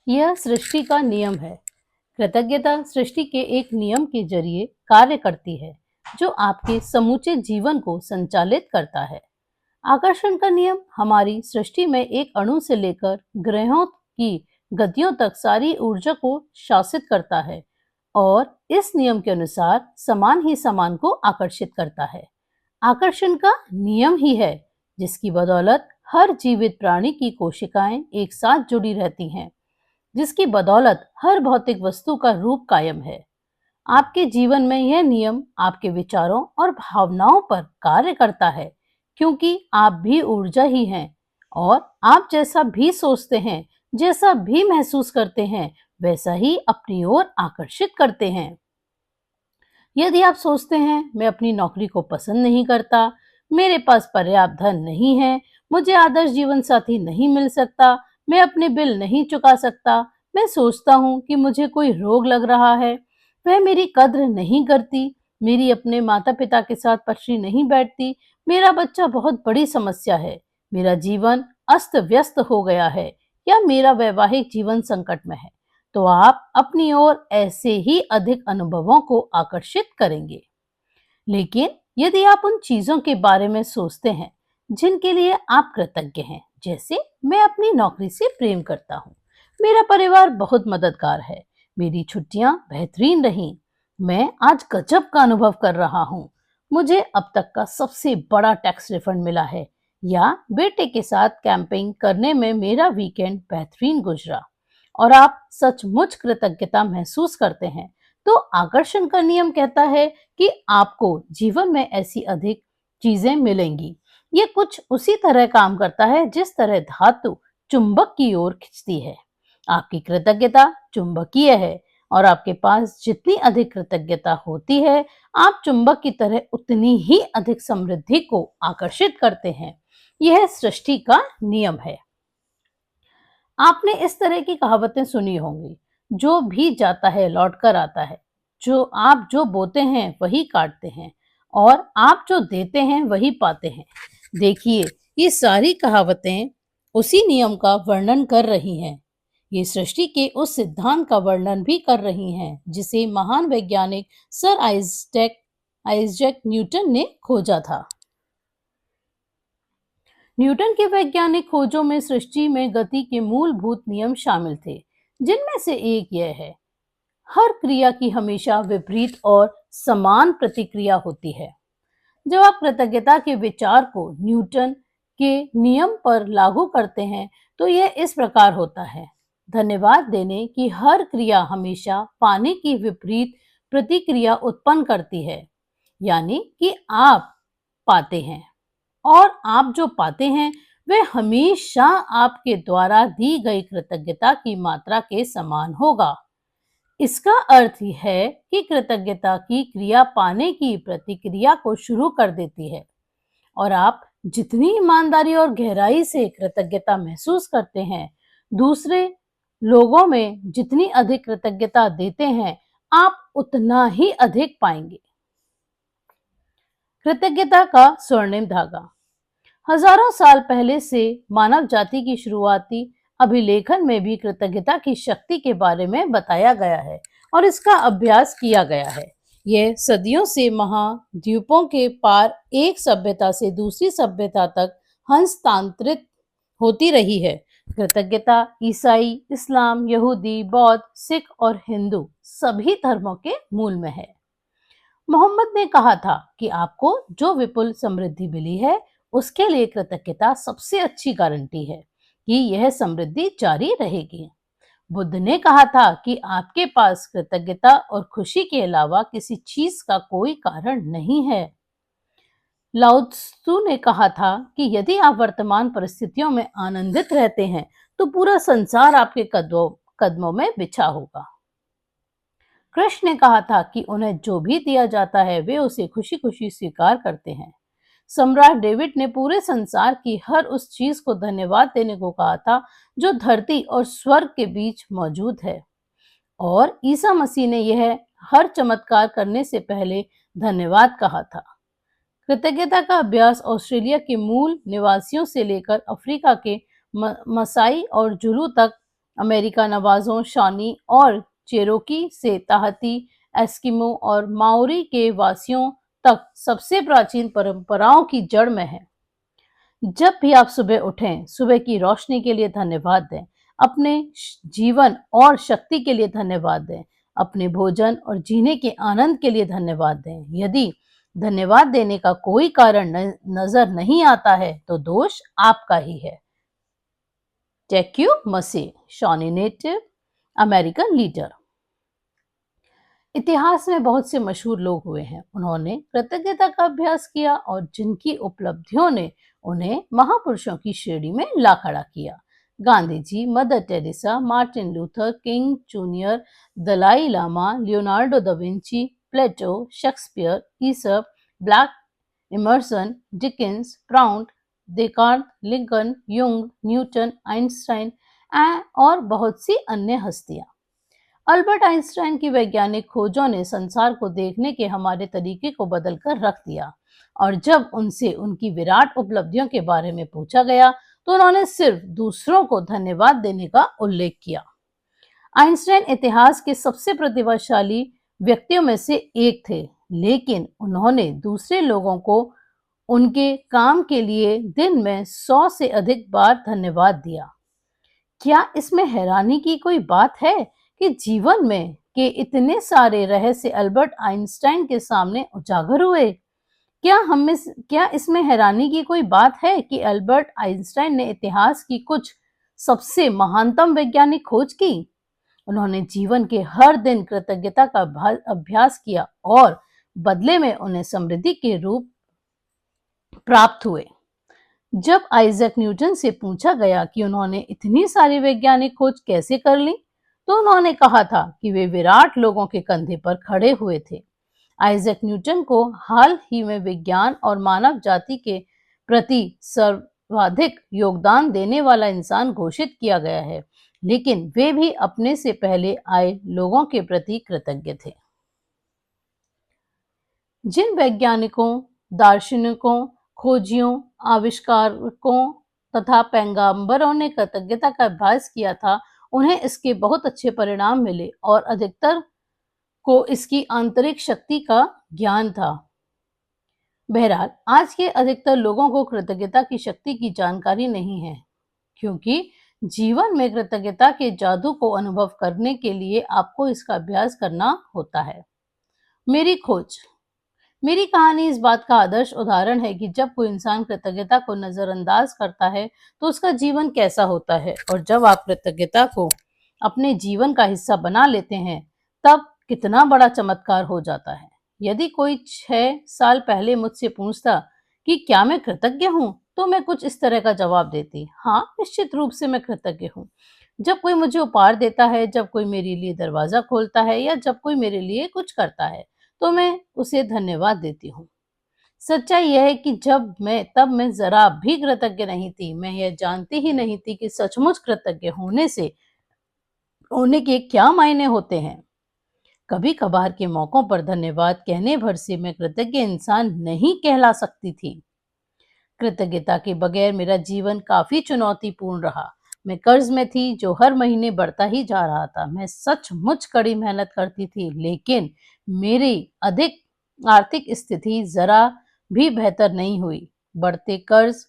यह सृष्टि का नियम है। कृतज्ञता सृष्टि के एक नियम के जरिए कार्य करती है, जो आपके समूचे जीवन को संचालित करता है। आकर्षण का नियम हमारी सृष्टि में एक अणु से लेकर ग्रहों की गतियों तक सारी ऊर्जा को शासित करता है और इस नियम के अनुसार समान ही समान को आकर्षित करता है। आकर्षण का नियम ही है जिसकी बदौलत हर जीवित प्राणी की कोशिकाएं एक साथ जुड़ी रहती हैं, जिसकी बदौलत हर भौतिक वस्तु का रूप कायम है। आपके जीवन में यह नियम आपके विचारों और भावनाओं पर कार्य करता है, क्योंकि आप भी ऊर्जा ही हैं और आप जैसा भी सोचते हैं, जैसा भी महसूस करते हैं, वैसा ही अपनी ओर आकर्षित करते हैं। यदि आप सोचते हैं मैं अपनी नौकरी को पसंद नहीं करता, मेरे पास पर्याप्त धन नहीं है, मुझे आदर्श जीवन साथी नहीं मिल सकता, मैं अपने बिल नहीं चुका सकता, मैं सोचता हूँ कि मुझे कोई रोग लग रहा है, वह मेरी कद्र नहीं करती, मेरी अपने माता पिता के साथ पटरी नहीं बैठती, मेरा बच्चा बहुत बड़ी समस्या है, मेरा जीवन अस्त व्यस्त हो गया है या मेरा वैवाहिक जीवन संकट में है, तो आप अपनी ओर ऐसे ही अधिक अनुभवों को आकर्षित करेंगे। लेकिन यदि आप उन चीजों के बारे में सोचते हैं जिनके लिए आप कृतज्ञ हैं, जैसे मैं अपनी नौकरी से प्रेम करता हूँ, मेरा परिवार बहुत मददगार है, मेरी छुट्टियां बेहतरीन रहीं, मैं आज गजब का अनुभव कर रहा हूँ, मुझे अब तक का सबसे बड़ा टैक्स रिफंड मिला है, या बेटे के साथ कैंपिंग करने में मेरा वीकेंड बेहतरीन गुजरा, और आप सचमुच कृतज्ञता महसूस करते हैं, तो आकर्षण का नियम कहता है कि आपको जीवन में ऐसी अधिक चीजें मिलेंगी। ये कुछ उसी तरह काम करता है जिस तरह धातु चुंबक की ओर खींचती है। आपकी कृतज्ञता चुंबकीय है और आपके पास जितनी अधिक कृतज्ञता होती है, आप चुंबक की तरह उतनी ही अधिक समृद्धि को आकर्षित करते हैं। यह सृष्टि का नियम है। आपने इस तरह की कहावतें सुनी होंगी, जो भी जाता है लौट कर आता है, जो बोते हैं वही काटते हैं और आप जो देते हैं वही पाते हैं। देखिए, ये सारी कहावतें उसी नियम का वर्णन कर रही हैं। ये सृष्टि के उस सिद्धांत का वर्णन भी कर रही हैं जिसे महान वैज्ञानिक सर आइजैक न्यूटन ने खोजा था। न्यूटन के वैज्ञानिक खोजों में सृष्टि में गति के मूलभूत नियम शामिल थे, जिनमें से एक यह है, हर क्रिया की हमेशा विपरीत और समान प्रतिक्रिया होती है। जब आप कृतज्ञता के विचार को न्यूटन के नियम पर लागू करते हैं, तो यह इस प्रकार होता है, धन्यवाद देने की हर क्रिया हमेशा पाने की विपरीत प्रतिक्रिया उत्पन्न करती है, यानी कि आप पाते हैं और आप जो पाते हैं वह हमेशा आपके द्वारा दी गई कृतज्ञता की मात्रा के समान होगा। इसका अर्थ है कि कृतज्ञता की क्रिया पाने की प्रतिक्रिया को शुरू कर देती है और आप जितनी ईमानदारी और गहराई से कृतज्ञता महसूस करते हैं, दूसरे लोगों में जितनी अधिक कृतज्ञता देते हैं, आप उतना ही अधिक पाएंगे। कृतज्ञता का स्वर्णिम धागा। हजारों साल पहले से मानव जाति की शुरुआती अभिलेखन में भी कृतज्ञता की शक्ति के बारे में बताया गया है और इसका अभ्यास किया गया है। यह सदियों से महाद्वीपों के पार एक सभ्यता से दूसरी सभ्यता तक हस्तांतरित होती रही है। कृतज्ञता ईसाई, इस्लाम, यहूदी, बौद्ध, सिख और हिंदू सभी धर्मों के मूल में है। मोहम्मद ने कहा था कि आपको जो विपुल समृद्धि मिली है, उसके लिए कृतज्ञता सबसे अच्छी गारंटी है कि यह समृद्धि जारी रहेगी। बुद्ध ने कहा था कि आपके पास कृतज्ञता और खुशी के अलावा किसी चीज का कोई कारण नहीं है। लाओ त्सु ने कहा था कि यदि आप वर्तमान परिस्थितियों में आनंदित रहते हैं, तो पूरा संसार आपके कदमों में बिछा होगा। कृष्ण ने कहा था कि उन्हें जो भी दिया जाता है वे उसे खुशी खुशी स्वीकार करते हैं। सम्राट डेविड ने पूरे संसार की हर उस चीज को धन्यवाद देने को कहा था जो धरती और स्वर्ग के बीच मौजूद है, और ईसा मसीह ने यह हर चमत्कार करने से पहले धन्यवाद कहा था। कृतज्ञता का अभ्यास ऑस्ट्रेलिया के मूल निवासियों से लेकर अफ्रीका के मसाई और जुलू तक अमेरिका नवाजों, शॉनी और चेरोकी से ताहती, एस्किमो और माओरी के वासियों तक सबसे प्राचीन परंपराओं की जड़ में है। जब भी आप सुबह उठें, सुबह की रोशनी के लिए धन्यवाद दें, अपने जीवन और शक्ति के लिए धन्यवाद दें, अपने भोजन और जीने के आनंद के लिए धन्यवाद दें। यदि धन्यवाद देने का कोई कारण नजर नहीं आता है, तो दोष आपका ही है। टेक्यू मसी, शॉनी नेटिव अमेरिकन लीडर। इतिहास में बहुत से मशहूर लोग हुए हैं। उन्होंने कृतज्ञता का अभ्यास किया और जिनकी उपलब्धियों ने उन्हें महापुरुषों की श्रेणी में ला खड़ा किया। Gandhi ji, Mother Teresa, Martin Luther King Junior, Dalai Lama, Leonardo da Vinci, Plato, Shakespeare, Aesop, Blake, Emerson, Dickens, Proust, Descartes, Lincoln, Jung, Newton, Einstein और बहुत सी अन्य हस्तियां। अल्बर्ट आइंस्टाइन की वैज्ञानिक खोजों ने संसार को देखने के हमारे तरीके को बदलकर रख दिया, और जब उनसे उनकी विराट उपलब्धियों के बारे में पूछा गया, तो उन्होंने सिर्फ दूसरों को धन्यवाद देने का उल्लेख किया। आइंस्टाइन इतिहास के सबसे प्रतिभाशाली व्यक्तियों में से एक थे, लेकिन उन्होंने दूसरे लोगों को उनके काम के लिए दिन में 100 से अधिक बार धन्यवाद दिया। क्या इसमें हैरानी की कोई बात है कि जीवन में के इतने सारे रहस्य अल्बर्ट आइंस्टाइन के सामने उजागर हुए? क्या इसमें हैरानी की कोई बात है कि अल्बर्ट आइंस्टाइन ने इतिहास की कुछ सबसे महानतम वैज्ञानिक खोज की? उन्होंने जीवन के हर दिन कृतज्ञता का अभ्यास किया और बदले में उन्हें समृद्धि के रूप प्राप्त हुए। जब आइजैक न्यूटन से पूछा गया कि उन्होंने इतनी सारी वैज्ञानिक खोज कैसे कर ली, तो उन्होंने कहा था कि वे विराट लोगों के कंधे पर खड़े हुए थे। आइजैक न्यूटन को हाल ही में विज्ञान और मानव जाति के प्रति सर्वाधिक योगदान देने वाला इंसान घोषित किया गया है, लेकिन वे भी अपने से पहले आए लोगों के प्रति कृतज्ञ थे। जिन वैज्ञानिकों, दार्शनिकों, खोजियों, आविष्कारकों तथा पैगंबरों ने कृतज्ञता का अभ्यास किया था, उन्हें इसके बहुत अच्छे परिणाम मिले और अधिकतर को इसकी आंतरिक शक्ति का ज्ञान था। बहरहाल, आज के अधिकतर लोगों को कृतज्ञता की शक्ति की जानकारी नहीं है, क्योंकि जीवन में कृतज्ञता के जादू को अनुभव करने के लिए आपको इसका अभ्यास करना होता है। मेरी खोज। मेरी कहानी इस बात का आदर्श उदाहरण है कि जब कोई इंसान कृतज्ञता को नजरअंदाज करता है, तो उसका जीवन कैसा होता है, और जब आप कृतज्ञता को अपने जीवन का हिस्सा बना लेते हैं, तब कितना बड़ा चमत्कार हो जाता है। यदि कोई 6 साल पहले मुझसे पूछता कि क्या मैं कृतज्ञ हूँ, तो मैं कुछ इस तरह का जवाब देती, हाँ, निश्चित रूप से मैं कृतज्ञ हूँ। जब कोई मुझे उपहार देता है, जब कोई मेरे लिए दरवाजा खोलता है, या जब कोई मेरे लिए कुछ करता है, तो मैं उसे धन्यवाद देती हूँ। सच्चाई यह है कि तब मैं जरा भी कृतज्ञ नहीं थी। मैं यह जानती ही नहीं थी कि सचमुच कृतज्ञ होने के क्या मायने होते हैं। कभी कभार के मौकों पर धन्यवाद कहने भर से मैं कृतज्ञ इंसान नहीं कहला सकती थी। कृतज्ञता के बगैर मेरा जीवन काफी चुनौतीपूर्ण रहा। मैं कर्ज में थी जो हर महीने बढ़ता ही जा रहा था। मैं सचमुच कड़ी मेहनत करती थी, लेकिन मेरी अधिक आर्थिक स्थिति जरा भी बेहतर नहीं हुई। बढ़ते कर्ज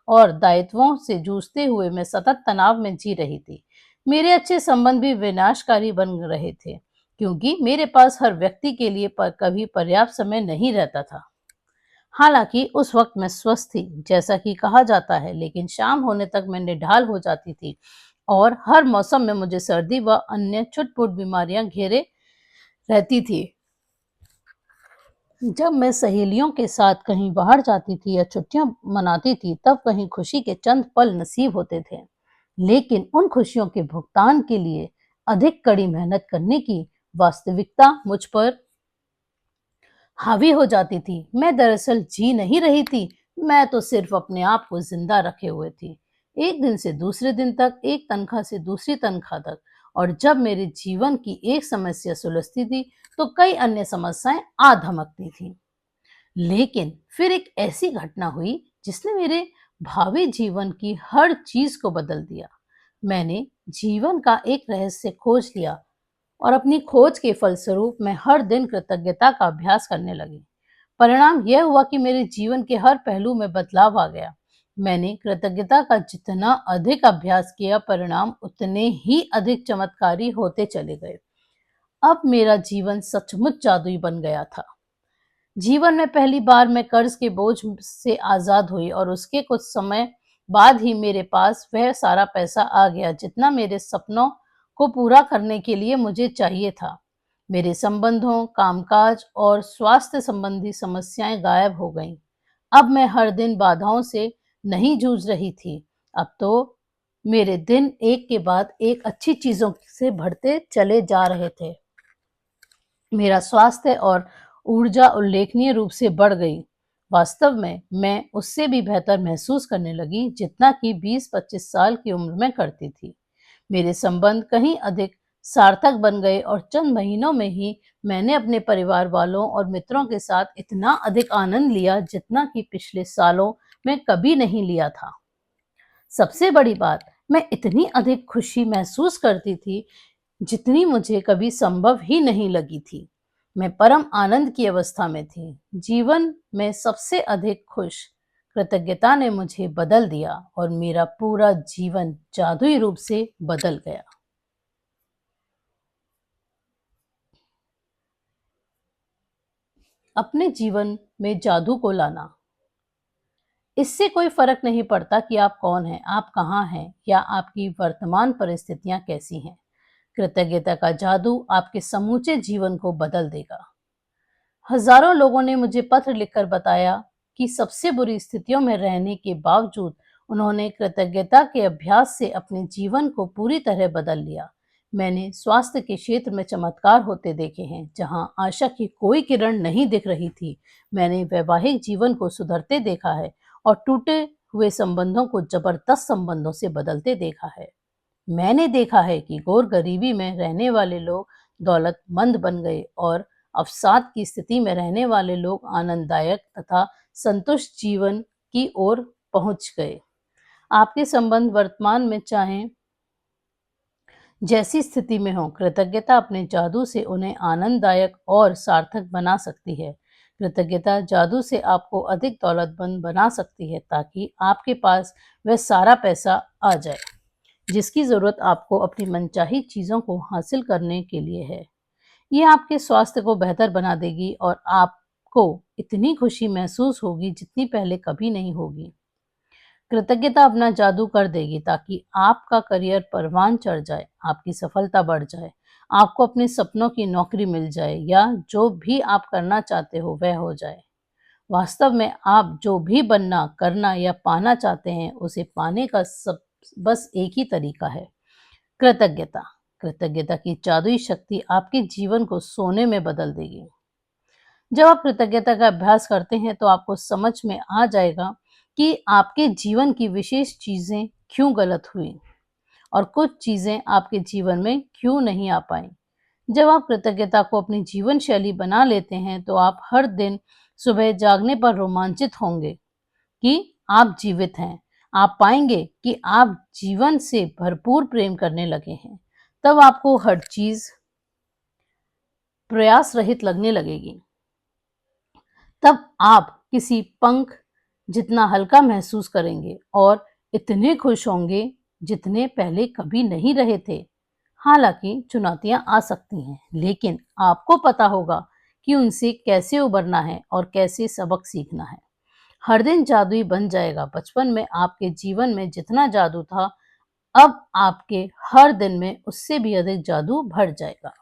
और दायित्वों से जूझते हुए मैं सतत तनाव में जी रही थी। मेरे अच्छे संबंध भी विनाशकारी बन रहे थे, क्योंकि मेरे पास हर व्यक्ति के लिए कभी पर्याप्त समय नहीं रहता था। हालांकि उस वक्त मैं स्वस्थ थी, जैसा कि कहा जाता है, लेकिन शाम होने तक मैं निढाल हो जाती थी और हर मौसम में मुझे सर्दी व अन्य छुटपुट बीमारियां घेरे रहती थी। जब मैं सहेलियों के साथ कहीं बाहर जाती थी या छुट्टियां मनाती थी, तब कहीं खुशी के चंद पल नसीब होते थे, लेकिन उन खुशियों के भुगतान के लिए अधिक कड़ी मेहनत करने की वास्तविकता मुझ पर हावी हो जाती थी। मैं दरअसल जी नहीं रही थी, मैं तो सिर्फ अपने आप को जिंदा रखे हुए थी, एक दिन से दूसरे दिन तक, एक तनख्वाह से दूसरी तनख्वाह तक। और जब मेरे जीवन की एक समस्या सुलझती थी, तो कई अन्य समस्याएं आ धमकती थी। लेकिन फिर एक ऐसी घटना हुई जिसने मेरे भावी जीवन की हर चीज को बदल दिया। मैंने जीवन का एक रहस्य खोज लिया और अपनी खोज के फलस्वरूप मैं हर दिन कृतज्ञता का अभ्यास करने लगी। परिणाम यह हुआ कि मेरे जीवन के हर पहलू में बदलाव आ गया। मैंने कृतज्ञता का जितना अधिक अभ्यास किया, परिणाम उतने ही अधिक चमत्कारी होते चले गए। अब मेरा जीवन सचमुच जादुई बन गया था। जीवन में पहली बार मैं कर्ज के बोझ से आजाद हुई और उसके कुछ समय बाद ही मेरे पास वह सारा पैसा आ गया जितना मेरे सपनों को पूरा करने के लिए मुझे चाहिए था। मेरे संबंधों, कामकाज और स्वास्थ्य संबंधी समस्याएं गायब हो गईं। अब मैं हर दिन बाधाओं से नहीं जूझ रही थी। अब तो मेरे दिन एक के बाद एक अच्छी चीजों से भरते चले जा रहे थे। मेरा स्वास्थ्य और ऊर्जा उल्लेखनीय रूप से बढ़ गई। वास्तव में मैं उससे भी बेहतर महसूस करने लगी जितना कि 20-25 साल की उम्र में करती थी। मेरे संबंध कहीं अधिक सार्थक बन गए और चंद महीनों में ही मैंने अपने परिवार वालों और मित्रों के साथ इतना अधिक आनंद लिया जितना कि पिछले सालों में कभी नहीं लिया था। सबसे बड़ी बात, मैं इतनी अधिक खुशी महसूस करती थी जितनी मुझे कभी संभव ही नहीं लगी थी। मैं परम आनंद की अवस्था में थी। जीवन में सबसे अधिक खुश कृतज्ञता ने मुझे बदल दिया और मेरा पूरा जीवन जादुई रूप से बदल गया। अपने जीवन में जादू को लाना। इससे कोई फर्क नहीं पड़ता कि आप कौन हैं, आप कहाँ हैं या आपकी वर्तमान परिस्थितियां कैसी हैं। कृतज्ञता का जादू आपके समूचे जीवन को बदल देगा। हजारों लोगों ने मुझे पत्र लिखकर बताया कि सबसे बुरी स्थितियों में रहने के बावजूद उन्होंने कृतज्ञता के अभ्यास से अपने जीवन को पूरी तरह बदल लिया। मैंने स्वास्थ्य के क्षेत्र में चमत्कार होते देखे हैं, जहां आशा की कोई किरण नहीं दिख रही थी। मैंने वैवाहिक जीवन को सुधरते देखा है और टूटे हुए संबंधों को जबरदस्त संबंधों से बदलते देखा है। मैंने देखा है कि घोर गरीबी में रहने वाले लोग दौलतमंद बन गए और अवसाद की स्थिति में रहने वाले लोग आनंददायक तथा संतुष्ट जीवन की ओर पहुंच गए। आपके संबंध वर्तमान में चाहे जैसी स्थिति में हो, कृतज्ञता अपने जादू से उन्हें आनंददायक और सार्थक बना सकती है। कृतज्ञता जादू से आपको अधिक दौलतमंद बना सकती है ताकि आपके पास वह सारा पैसा आ जाए जिसकी जरूरत आपको अपनी मनचाही चीजों को हासिल करने के लिए है। ये आपके स्वास्थ्य को बेहतर बना देगी और आपको इतनी खुशी महसूस होगी जितनी पहले कभी नहीं होगी। कृतज्ञता अपना जादू कर देगी ताकि आपका करियर परवान चढ़ जाए, आपकी सफलता बढ़ जाए, आपको अपने सपनों की नौकरी मिल जाए या जो भी आप करना चाहते हो वह हो जाए। वास्तव में आप जो भी बनना, करना या पाना चाहते हैं, उसे पाने का सब बस एक ही तरीका है, कृतज्ञता। कृतज्ञता की जादुई शक्ति आपके जीवन को सोने में बदल देगी। जब आप कृतज्ञता का अभ्यास करते हैं तो आपको समझ में आ जाएगा कि आपके जीवन की विशेष चीजें क्यों गलत हुई और कुछ चीजें आपके जीवन में क्यों नहीं आ पाई। जब आप कृतज्ञता को अपनी जीवन शैली बना लेते हैं तो आप हर दिन सुबह जागने पर रोमांचित होंगे कि आप जीवित हैं। आप पाएंगे कि आप जीवन से भरपूर प्रेम करने लगे हैं। तब आपको हर चीज प्रयास रहित लगने लगेगी। तब आप किसी पंख जितना हल्का महसूस करेंगे और इतने खुश होंगे जितने पहले कभी नहीं रहे थे। हालांकि चुनौतियां आ सकती हैं, लेकिन आपको पता होगा कि उनसे कैसे उबरना है और कैसे सबक सीखना है। हर दिन जादुई बन जाएगा। बचपन में आपके जीवन में जितना जादू था, अब आपके हर दिन में उससे भी अधिक जादू भर जाएगा।